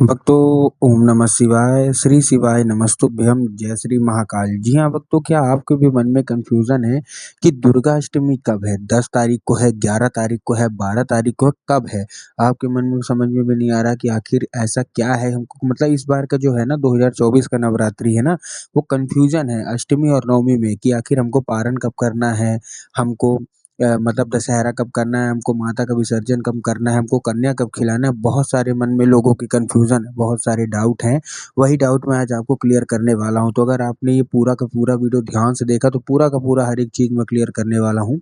भक्तों, ओम नमः शिवाय, श्री शिवाय नमस्तुभ्यम, जय श्री महाकाल। जी हाँ भक्तों, क्या आपके भी मन में कन्फ्यूज़न है कि दुर्गा अष्टमी कब है? 10 तारीख को है, 11 तारीख को है, 12 तारीख को है, कब है? आपके मन में समझ में भी नहीं आ रहा कि आखिर ऐसा क्या है हमको, मतलब इस बार का जो है ना 2024 का नवरात्रि है ना, वो कन्फ्यूज़न है अष्टमी और नवमी में कि आखिर हमको पारण कब करना है, हमको मतलब दशहरा कब करना है, हमको माता का विसर्जन कब करना है, हमको कन्या कब खिलाना है। बहुत सारे मन में लोगों की कन्फ्यूज़न है, बहुत सारे डाउट हैं। वही डाउट मैं आज आपको क्लियर करने वाला हूँ। तो अगर आपने ये पूरा का पूरा वीडियो ध्यान से देखा तो पूरा का पूरा हर एक चीज़ मैं क्लियर करने वाला हूँ।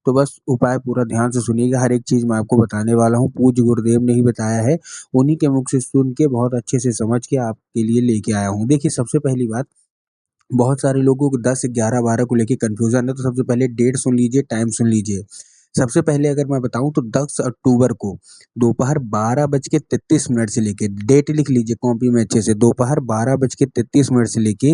तो बस उपाय पूरा ध्यान से सुनिएगा, हर एक चीज़ मैं आपको बताने वाला हूँ। पूज्य गुरुदेव ने ही बताया है, उन्हीं के मुख से सुन के बहुत अच्छे से समझ के आपके लिए लेके आया हूँ। देखिए, सबसे पहली बात, बहुत सारे लोगों को 10, 11, 12 को लेके कन्फ्यूज़न है, तो सबसे पहले डेट सुन लीजिए, टाइम सुन लीजिए। सबसे पहले अगर मैं बताऊँ तो 10 अक्टूबर को दोपहर 12:33 से लेके, डेट लिख लीजिए कॉपी में अच्छे से, दोपहर 12:33 से लेके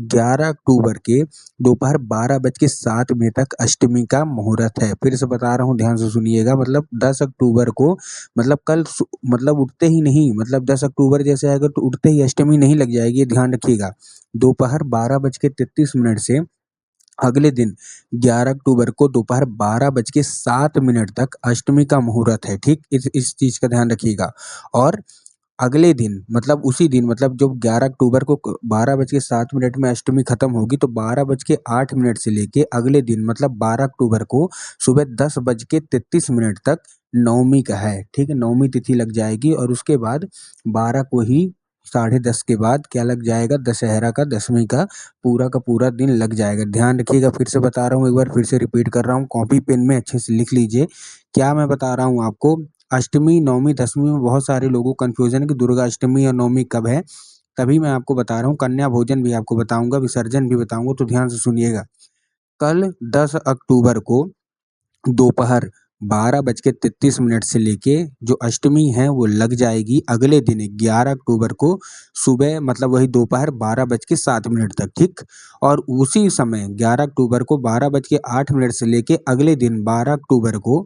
11 अक्टूबर के दोपहर 12:07 तक अष्टमी का मुहूर्त है। फिर से बता रहा हूँ, ध्यान से सुनिएगा, मतलब 10 अक्टूबर को, मतलब कल मतलब उठते ही नहीं, मतलब 10 अक्टूबर जैसे आएगा तो उठते ही अष्टमी नहीं लग जाएगी, ये ध्यान रखिएगा। दोपहर 12:33 से अगले दिन 11 अक्टूबर को दोपहर 12:07 तक अष्टमी का मुहूर्त है, ठीक? इस चीज़ का ध्यान रखिएगा। और अगले दिन, मतलब उसी दिन, मतलब जो 11 अक्टूबर को 12:07 में अष्टमी खत्म होगी, तो 12:08 से लेके अगले दिन, मतलब 12 अक्टूबर को सुबह 10:33 तक नवमी का है, ठीक है? नवमी तिथि लग जाएगी और उसके बाद 12 को ही 10:30 के बाद क्या लग जाएगा? दशहरा का, दशमी का पूरा दिन लग जाएगा। ध्यान रखिएगा, फिर से बता रहा हूँ, एक बार फिर से रिपीट कर रहा हूँ, कॉपी पेन में अच्छे से लिख लीजिए। क्या मैं बता रहा हूँ आपको? अष्टमी, नवमी, दशमी में बहुत सारे लोगों को कन्फ्यूज़न है कि दुर्गा अष्टमी और नवमी कब है? तभी मैं आपको बता रहा हूँ, कन्या भोजन भी आपको बताऊँगा, विसर्जन भी बताऊँगा, तो ध्यान से सुनिएगा। कल 10 अक्टूबर को दोपहर 12:33 से लेके जो अष्टमी है वो लग जाएगी अगले दिन 11 अक्टूबर को सुबह, मतलब वही दोपहर 12:07 तक, ठीक? और उसी समय 11 अक्टूबर को 12:08 से लेके अगले दिन 12 अक्टूबर को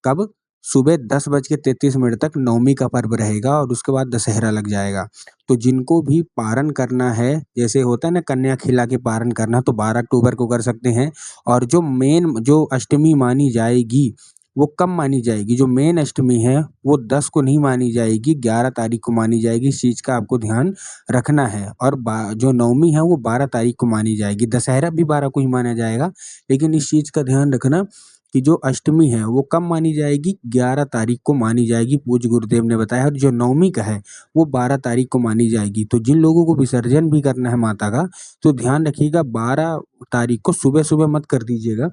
कब? सुबह 10:33 तक नवमी का पर्व रहेगा और उसके बाद दशहरा लग जाएगा। तो जिनको भी पारण करना है, जैसे होता है ना कन्या खिला के पारण करना, तो 12 अक्टूबर को कर सकते हैं। और जो मेन जो अष्टमी मानी जाएगी, वो कब मानी जाएगी? जो मेन अष्टमी है वो 10 को नहीं मानी जाएगी, 11 तारीख को मानी जाएगी। इस चीज़ का आपको ध्यान रखना है। और जो नवमी है वो 12 तारीख को मानी जाएगी। दशहरा भी 12 को ही माना जाएगा, लेकिन इस चीज़ का ध्यान रखना कि जो अष्टमी है वो कब मानी जाएगी? 11 तारीख को मानी जाएगी, पूज्य गुरुदेव ने बताया। और जो नवमी का है वो 12 तारीख को मानी जाएगी। तो जिन लोगों को विसर्जन भी करना है माता का, तो ध्यान रखिएगा 12 तारीख को सुबह-सुबह मत कर दीजिएगा।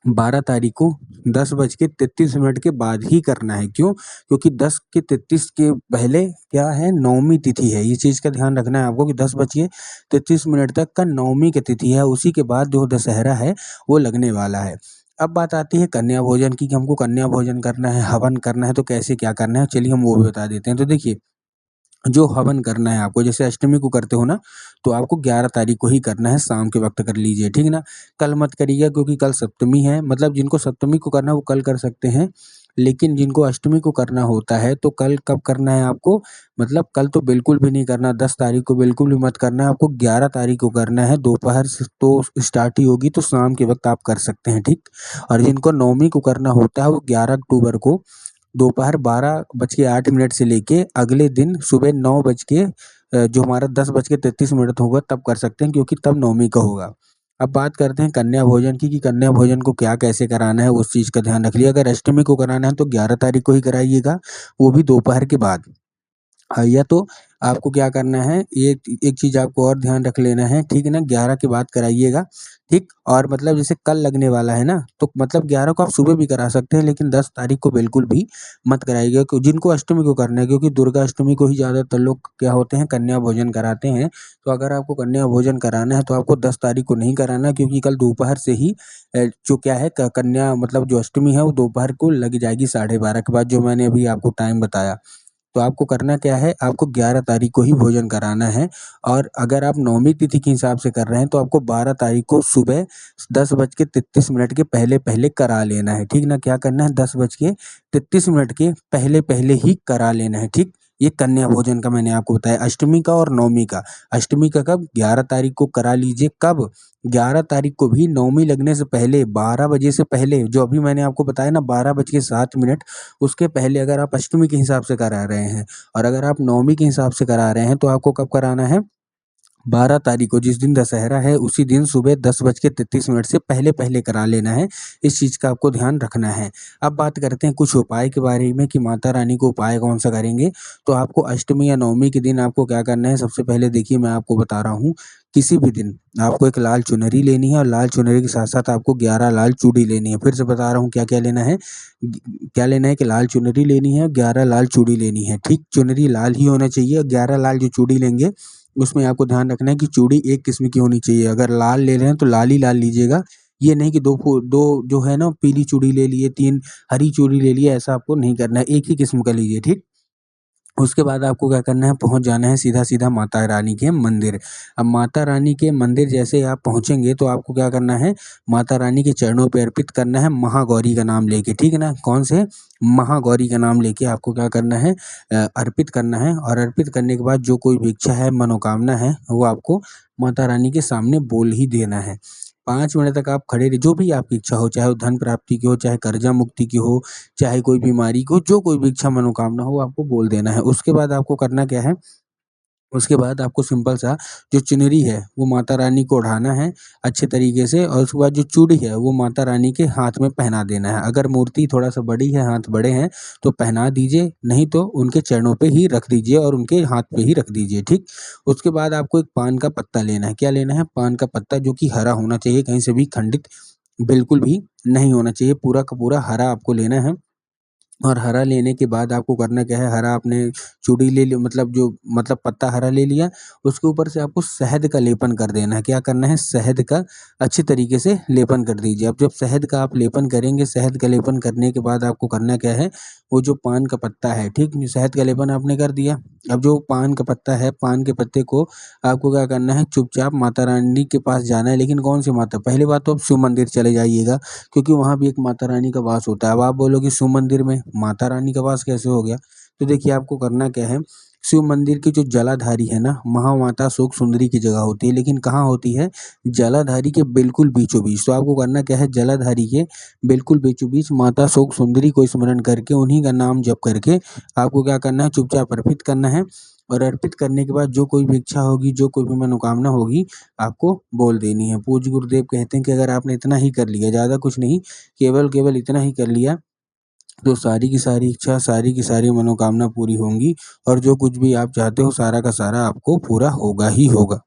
12 तारीख को 10:33 के बाद ही करना है। क्यों? क्योंकि 10:33 के पहले क्या है? नवमी तिथि है। ये चीज़ का ध्यान रखना है आपको कि 10:33 तक का नवमी की तिथि है, उसी के बाद जो दशहरा है वो लगने वाला है। अब बात आती है कन्या भोजन की, कि हमको कन्या भोजन करना है, हवन करना है, तो कैसे क्या करना है? चलिए हम वो भी बता देते हैं। तो देखिए, जो हवन करना है आपको, जैसे अष्टमी को करते हो ना, तो आपको 11 तारीख को ही करना है, शाम के वक़्त कर लीजिए, ठीक है ना? कल मत करिएगा क्योंकि कल सप्तमी है, मतलब जिनको सप्तमी को करना है वो कल कर सकते हैं, लेकिन जिनको अष्टमी को करना होता है तो कल कब करना है आपको? मतलब कल तो बिल्कुल भी नहीं करना, 10 तारीख को बिल्कुल भी मत करना है, आपको 11 तारीख को करना है। दोपहर से तो स्टार्ट ही होगी, तो शाम के वक़्त आप कर सकते हैं, ठीक? और जिनको नवमी को करना होता है वो 11 अक्टूबर को दोपहर 12:08 से लेके अगले दिन सुबह 9 बज के जो हमारा 10:33 होगा तब कर सकते हैं, क्योंकि तब नवमी का होगा। अब बात करते हैं कन्या भोजन की, कि कन्या भोजन को क्या कैसे कराना है, उस चीज़ का ध्यान रखिए। अगर अष्टमी को कराना है तो 11 तारीख को ही कराइएगा, वो भी दोपहर के बाद। हाँ, या तो आपको क्या करना है, एक एक चीज़ आपको और ध्यान रख लेना है, ठीक है ना? 11 के बाद कराइएगा, ठीक? और मतलब जैसे कल लगने वाला है ना, तो मतलब 11 को आप सुबह भी करा सकते हैं, लेकिन 10 तारीख को बिल्कुल भी मत कराइएगा, जिनको अष्टमी को करना है, क्योंकि दुर्गा अष्टमी को ही ज़्यादातर लोग क्या होते हैं, कन्या भोजन कराते हैं। तो अगर आपको कन्या भोजन कराना है तो आपको 10 तारीख को नहीं कराना, क्योंकि कल दोपहर से ही जो क्या है कन्या, मतलब जो अष्टमी है वो दोपहर को लग जाएगी 12:30 के बाद, जो मैंने अभी आपको टाइम बताया। तो आपको करना क्या है, आपको 11 तारीख को ही भोजन कराना है। और अगर आप नवमी तिथि के हिसाब से कर रहे हैं तो आपको 12 तारीख को सुबह 10:33 के पहले-पहले करा लेना है, ठीक ना? क्या करना है? 10:33 के पहले-पहले ही करा लेना है, ठीक? ये कन्या भोजन का मैंने आपको बताया। अष्टमी का और नवमी का, अष्टमी का कब 11 तारीख को करा लीजिए। कब 11 तारीख को भी नवमी लगने से पहले 12 बजे से पहले, जो अभी मैंने आपको बताया ना 12:07, उसके पहले अगर आप अष्टमी के हिसाब से करा रहे हैं और अगर आप नवमी के हिसाब से करा रहे हैं तो आपको कब कराना है, 12 तारीख को जिस दिन दशहरा है उसी दिन सुबह 10:33 से पहले करा लेना है। इस चीज़ का आपको ध्यान रखना है। अब बात करते हैं कुछ उपाय के बारे में कि माता रानी को उपाय कौन सा करेंगे। तो आपको अष्टमी या नवमी के दिन आपको क्या करना है, सबसे पहले देखिए मैं आपको बता रहा हूँ, किसी भी दिन आपको एक लाल चुनरी लेनी है और लाल चुनरी के साथ-साथ आपको 11 लाल चूड़ी लेनी है। फिर से बता रहा हूँ क्या-क्या लेना है। क्या लेना है कि लाल चुनरी लेनी है, 11 लाल चूड़ी लेनी है। ठीक, चुनरी लाल ही होना चाहिए और 11 लाल जो चूड़ी लेंगे उसमें आपको ध्यान रखना है कि चूड़ी एक किस्म की होनी चाहिए। अगर लाल ले रहे हैं तो लाल ही लाल लीजिएगा। ये नहीं कि 2 जो है ना पीली चूड़ी ले लिए, 3 हरी चूड़ी ले लिए, ऐसा आपको नहीं करना है। एक ही किस्म का लीजिए, ठीक? उसके बाद आपको क्या करना है, पहुँच जाना है सीधा-सीधा माता रानी के मंदिर। अब माता रानी के मंदिर जैसे आप पहुँचेंगे तो आपको क्या करना है, माता रानी के चरणों पे अर्पित करना है महागौरी का नाम लेके, ठीक है ना? कौन से? महागौरी का नाम लेके आपको क्या करना है, अर्पित करना है और अर्पित करने के बाद जो कोई भी इच्छा है, मनोकामना है, वो आपको माता रानी के सामने बोल ही देना है। 5 मिनट तक आप खड़े रहिए, जो भी आपकी इच्छा हो, चाहे वो धन प्राप्ति की हो, चाहे कर्जा मुक्ति की हो, चाहे कोई बीमारी की हो, जो कोई भी इच्छा मनोकामना हो आपको बोल देना है। उसके बाद आपको करना क्या है, उसके बाद आपको सिंपल सा जो चुनरी है वो माता रानी को ओढ़ाना है अच्छे तरीके से और उसके बाद जो चूड़ी है वो माता रानी के हाथ में पहना देना है। अगर मूर्ति थोड़ा-सा बड़ी है, हाथ बड़े हैं तो पहना दीजिए, नहीं तो उनके चरणों पे ही रख दीजिए और उनके हाथ पे ही रख दीजिए, ठीक? उसके बाद आपको एक पान का पत्ता लेना है। क्या लेना है? पान का पत्ता, जो कि हरा होना चाहिए, कहीं से भी खंडित बिल्कुल भी नहीं होना चाहिए, पूरा का पूरा हरा आपको लेना है। और हरा लेने के बाद आपको करना क्या है, हरा आपने चूड़ी ले ली, मतलब जो मतलब पत्ता हरा ले लिया, उसके ऊपर से आपको शहद का लेपन कर देना है। क्या करना है, शहद का अच्छे तरीके से लेपन कर दीजिए। अब जब शहद का आप लेपन करेंगे, शहद का लेपन करने के बाद आपको करना क्या है, वो जो पान का पत्ता है, ठीक? शहद का लेपन आपने कर दिया। अब जो पान का पत्ता है, पान के पत्ते को आपको क्या करना है, चुपचाप माता रानी के पास जाना है। लेकिन कौन सी माता? पहली बात तो आप शिव मंदिर चले जाइएगा, क्योंकि वहाँ भी एक माता रानी का वास होता है। अब आप बोलोगे शिव मंदिर में माता रानी का वास कैसे हो गया? तो देखिए आपको करना क्या है, शिव मंदिर की जो जलाधारी है ना, महामाता शोक सुंदरी की जगह होती है, लेकिन कहाँ होती है? जलाधारी के बिल्कुल बीचों-बीच। तो आपको करना क्या है, जलाधारी के बिल्कुल बीचों-बीच माता शोक सुंदरी को स्मरण करके, उन्हीं का नाम जप करके आपको क्या करना है, चुपचाप अर्पित करना है और अर्पित करने के बाद जो कोई भी इच्छा होगी, जो कोई भी मनोकामना होगी, आपको बोल देनी है। पूज्य गुरुदेव कहते हैं कि अगर आपने इतना ही कर लिया, ज़्यादा कुछ नहीं, केवल इतना ही कर लिया, तो सारी की सारी इच्छा, सारी की सारी मनोकामना पूरी होंगी और जो कुछ भी आप चाहते हो सारा का सारा आपको पूरा होगा ही होगा।